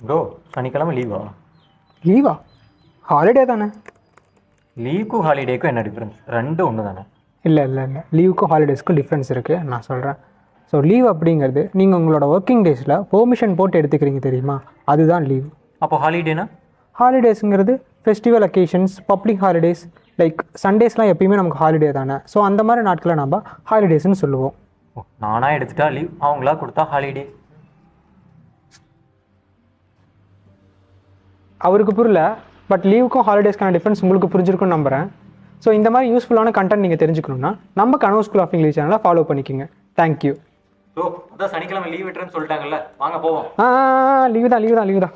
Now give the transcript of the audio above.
Bro சனிக்கிழமை லீவா? லீவா? ஹாலிடே தானே. லீவுக்கும் ஹாலிடேக்கும் என்ன டிஃப்ரென்ஸ்? ரெண்டும் ஒன்று தானே. இல்லை இல்லை இல்லை, லீவுக்கும் ஹாலிடேஸ்க்கும் டிஃப்ரென்ஸ் இருக்குது, நான் சொல்கிறேன். ஸோ லீவ் அப்படிங்கிறது நீங்கள் உங்களோட ஒர்க்கிங் டேஸில் பெர்மிஷன் போட்டு எடுத்துக்கிறீங்க தெரியுமா, அதுதான் லீவ். அப்போ ஹாலிடேனா? ஹாலிடேஸுங்கிறது festival occasions, public holidays, like சண்டேஸ்லாம் எப்பயுமே நமக்கு ஹாலிடே தானே. ஸோ அந்த மாதிரி நாட்களை நம்ம ஹாலிடேஸ்ன்னு சொல்லுவோம். ஓ, நானாக எடுத்துட்டா லீவ், அவங்களா கொடுத்தா ஹாலிடே. அவருக்கு புரியல, பட் லீவுக்கும் ஹாலிடேஸ்க்கான டிஃப்ரென்ஸ் உங்களுக்கு புரிஞ்சிருக்குன்னு நம்புகிறேன். ஸோ இந்த மாதிரி யூஸ்ஃபுல்லான கண்டென்ட் நீங்கள் தெரிஞ்சுக்கணுன்னா நம்ம கனவு ஸ்கூல் ஆஃப் இங்கிலீஷ் சேனலை ஃபாலோ பண்ணிக்கோங்க. தேங்க்யூ. ஸோ அதான் சனிக்கிழமை லீவ் விட்டுறேன்னு சொல்லிட்டாங்கல்ல, வாங்க போவோம். லீவு தான்.